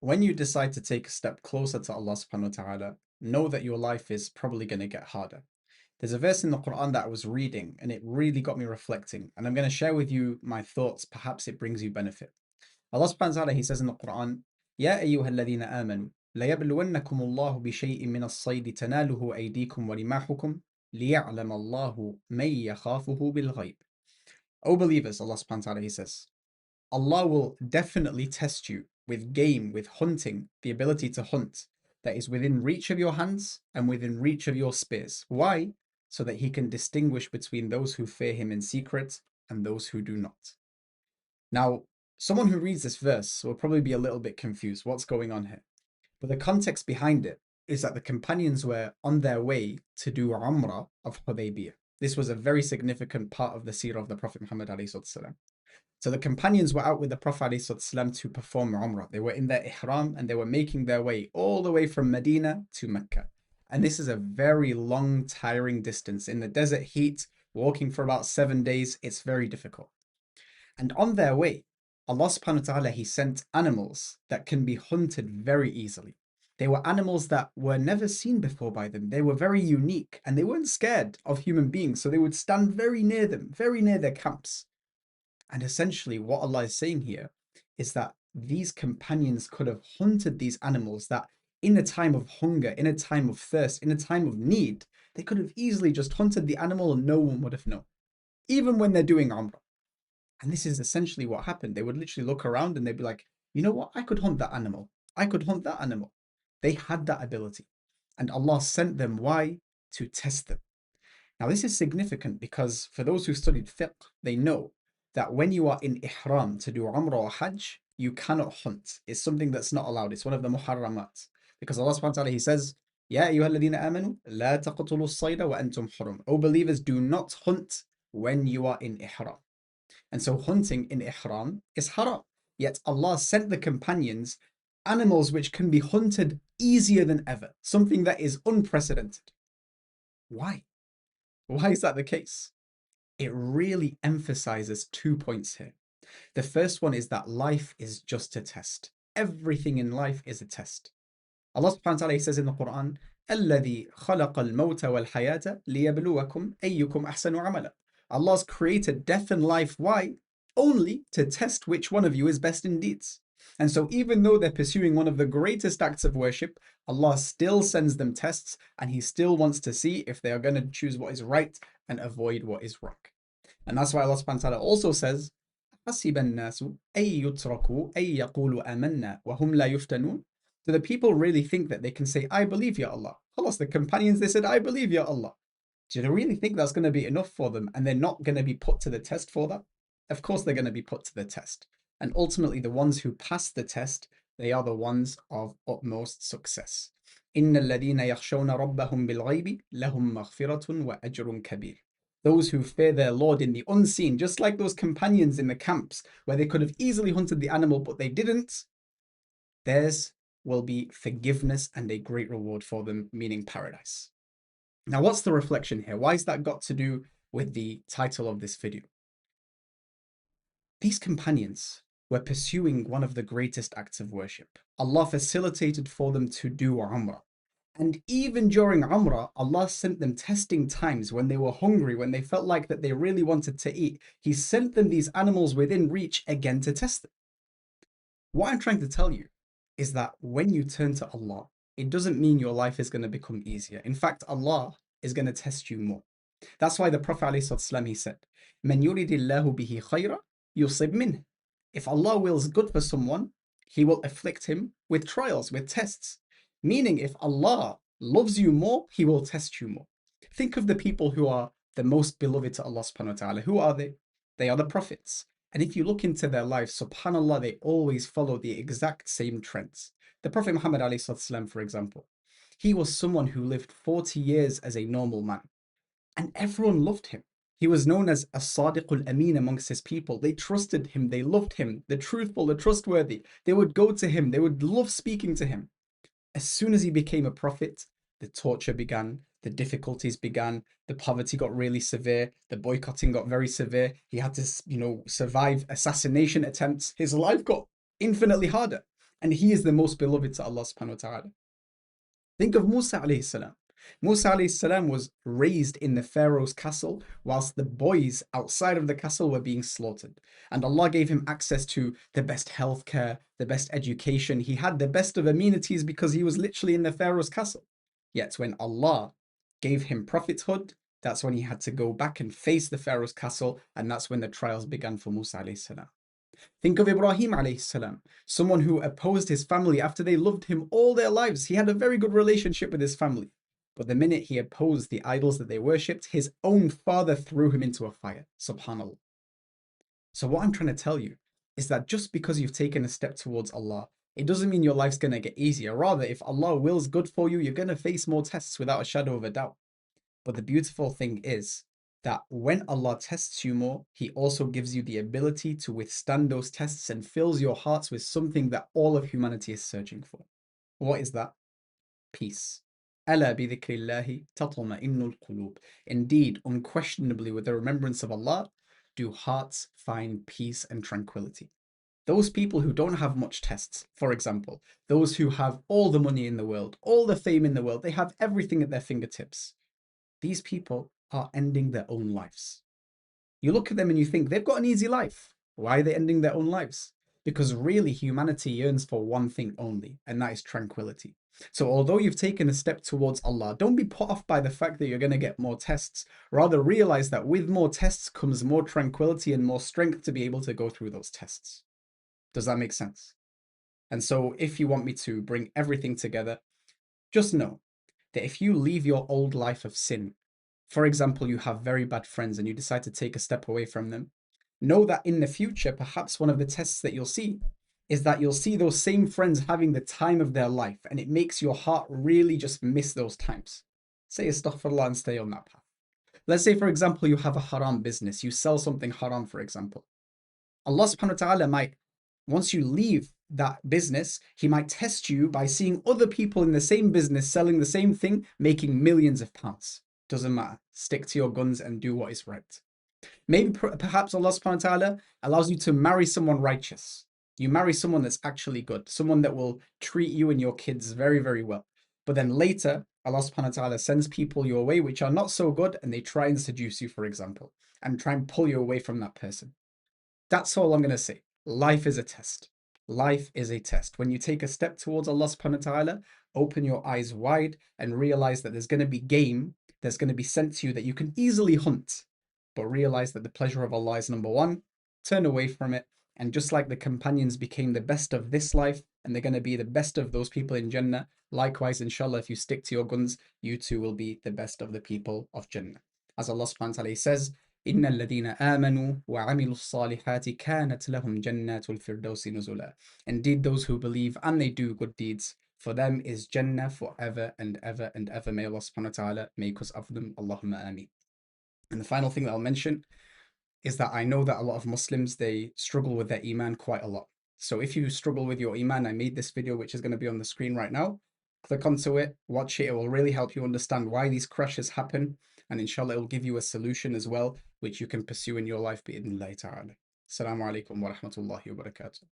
When you decide to take a step closer to Allah subhanahu wa ta'ala, know that your life is probably going to get harder. There's a verse in the Quran that I was reading and it really got me reflecting. And I'm going to share with you my thoughts. Perhaps it brings you benefit. Allah subhanahu wa ta'ala, He says in the Quran, يا أيها الذين آمنوا ليبلونكم الله بشيء من الصيد تناله أيديكم ورماحكم ليعلم الله من يخافه بالغيب. O believers, Allah subhanahu wa ta'ala, He says, Allah will definitely test you with game, with hunting, the ability to hunt that is within reach of your hands and within reach of your spears. Why? So that He can distinguish between those who fear Him in secret and those who do not. Now, someone who reads this verse will probably be a little bit confused. What's going on here? But the context behind it is that the companions were on their way to do Umrah of Hudaybiyah. This was a very significant part of the seerah of the Prophet Muhammad. So the companions were out with the Prophet ﷺ to perform Umrah. They were in their ihram and they were making their way all the way from Medina to Mecca. And this is a very long, tiring distance. In the desert heat, walking for about 7 days, it's very difficult. And on their way, Allah subhanahu wa ta'ala, He sent animals that can be hunted very easily. They were animals that were never seen before by them. They were very unique and they weren't scared of human beings. So they would stand very near them, very near their camps. And essentially, what Allah is saying here is that these companions could have hunted these animals that, in a time of hunger, in a time of thirst, in a time of need, they could have easily just hunted the animal and no one would have known, even when they're doing Umrah. And this is essentially what happened. They would literally look around and they'd be like, you know what? I could hunt that animal. I could hunt that animal. They had that ability. And Allah sent them. Why? To test them. Now, this is significant because for those who studied fiqh, they know that when you are in ihram to do Umrah or Hajj, you cannot hunt. It's something that's not allowed. It's one of the muharramat. Because Allah subhanahu wa ta'ala, He says, Ya ayyuhalladhina amanu, la taqtulu as-sayda wa antum hurum. O believers, do not hunt when you are in ihram. And so hunting in ihram is haram. Yet Allah sent the companions animals which can be hunted easier than ever, something that is unprecedented. Why? Why is that the case? It really emphasizes 2 points here. The first one is that life is just a test. Everything in life is a test. Allah subhanahu wa ta'ala says in the Quran, الَّذِي خَلَقَ الْمَوْتَ وَالْحَيَاةَ لِيَبْلُوَكُمْ أَيُّكُمْ أَحْسَنُ عَمَلًا. Allah's created death and life. Why? Only to test which one of you is best in deeds. And so even though they're pursuing one of the greatest acts of worship, Allah still sends them tests and He still wants to see if they are going to choose what is right and avoid what is wrong. And that's why Allah subhanahu wa ta'ala also says, حَسِبَ النَّاسُ أَن يُتْرَكُوا أَن يَقُولُوا آمَنَّا وَهُمْ لَا يُفْتَنُونَ. Do the people really think that they can say, I believe, Ya Allah? Khalas, the companions, they said, I believe, Ya Allah. Do you really think that's going to be enough for them and they're not going to be put to the test for that? Of course they're going to be put to the test. And ultimately the ones who pass the test, they are the ones of utmost success. إِنَّ الَّذِينَ يَخْشَوْنَ رَبَّهُمْ بِالْغَيْبِ لَهُمْ مَغْفِرَةٌ وَأَجْرٌ كَبِيرٌ. Those who fear their Lord in the unseen, just like those companions in the camps where they could have easily hunted the animal but they didn't, theirs will be forgiveness and a great reward for them, meaning paradise. Now, what's the reflection here? Why has that got to do with the title of this video? These companions were pursuing one of the greatest acts of worship. Allah facilitated for them to do Umrah. And even during Umrah, Allah sent them testing times when they were hungry, when they felt like that they really wanted to eat. He sent them these animals within reach again to test them. What I'm trying to tell you is that when you turn to Allah, it doesn't mean your life is going to become easier. In fact, Allah is going to test you more. That's why the Prophet ﷺ, he said, "Man yuridillahu bihi khayra yusib minh." If Allah wills good for someone, He will afflict him with trials, with tests. Meaning, if Allah loves you more, He will test you more. Think of the people who are the most beloved to Allah subhanahu wa ta'ala. Who are they? They are the prophets. And if you look into their lives, subhanAllah, they always follow the exact same trends. The Prophet Muhammad ﷺ, for example, he was someone who lived 40 years as a normal man. And everyone loved him. He was known as As-Sadiq al-Amin amongst his people. They trusted him, they loved him, the truthful, the trustworthy. They would go to him, they would love speaking to him. As soon as he became a prophet, the torture began, the difficulties began, the poverty got really severe, the boycotting got very severe. He had to, survive assassination attempts. His life got infinitely harder. And he is the most beloved to Allah subhanahu wa ta'ala. Think of Musa alayhi salam. Musa alayhi salam was raised in the Pharaoh's castle whilst the boys outside of the castle were being slaughtered. And Allah gave him access to the best healthcare, the best education. He had the best of amenities because he was literally in the Pharaoh's castle. Yet when Allah gave him prophethood, that's when he had to go back and face the Pharaoh's castle, and that's when the trials began for Musa alayhi salam. Think of Ibrahim alayhi salam, someone who opposed his family after they loved him all their lives. He had a very good relationship with his family. But the minute he opposed the idols that they worshipped, his own father threw him into a fire. Subhanallah. So what I'm trying to tell you is that just because you've taken a step towards Allah, it doesn't mean your life's going to get easier. Rather, if Allah wills good for you, you're going to face more tests without a shadow of a doubt. But the beautiful thing is that when Allah tests you more, He also gives you the ability to withstand those tests and fills your hearts with something that all of humanity is searching for. What is that? Peace. ألا بذكر الله تطمئن القلوب. Indeed, unquestionably, with the remembrance of Allah, do hearts find peace and tranquility. Those people who don't have much tests, for example, those who have all the money in the world, all the fame in the world, they have everything at their fingertips. These people are ending their own lives. You look at them and you think they've got an easy life. Why are they ending their own lives? Because really humanity yearns for one thing only, and that is tranquility. So although you've taken a step towards Allah, don't be put off by the fact that you're going to get more tests. Rather realize that with more tests comes more tranquility and more strength to be able to go through those tests. Does that make sense? And so if you want me to bring everything together, just know that if you leave your old life of sin, for example, you have very bad friends and you decide to take a step away from them, know that in the future, perhaps one of the tests that you'll see is that you'll see those same friends having the time of their life, and it makes your heart really just miss those times. Say astaghfirullah and stay on that path. Let's say, for example, you have a haram business, you sell something haram, for example. Allah subhanahu wa ta'ala might, once you leave that business, He might test you by seeing other people in the same business selling the same thing, making millions of pounds. Doesn't matter. Stick to your guns and do what is right. Maybe perhaps Allah subhanahu wa ta'ala allows you to marry someone righteous. You marry someone that's actually good, someone that will treat you and your kids very, very well. But then later, Allah subhanahu wa ta'ala sends people your way which are not so good, and they try and seduce you, for example, and try and pull you away from that person. That's all I'm going to say. Life is a test. Life is a test. When you take a step towards Allah subhanahu wa ta'ala, open your eyes wide and realize that there's going to be game that's going to be sent to you that you can easily hunt. But realize that the pleasure of Allah is number one. Turn away from it. And just like the companions became the best of this life, and they're going to be the best of those people in Jannah, likewise, inshallah, if you stick to your guns, you too will be the best of the people of Jannah. As Allah subhanahu wa ta'ala says, إن الذين آمنوا وعملوا الصالحات كانت لهم جنات الفردوس نزلا. Indeed, those who believe and they do good deeds, for them is Jannah forever and ever and ever. May Allah subhanahu wa ta'ala make us of them. Allahumma ameen. And the final thing that I'll mention is that I know that a lot of Muslims, they struggle with their Iman quite a lot. So if you struggle with your Iman, I made this video, which is going to be on the screen right now. Click onto it, watch it. It will really help you understand why these crashes happen. And inshallah, it will give you a solution as well, which you can pursue in your life. Bi-idhnillahi ta'ala. Assalamu alaikum wa rahmatullahi wa barakatuh.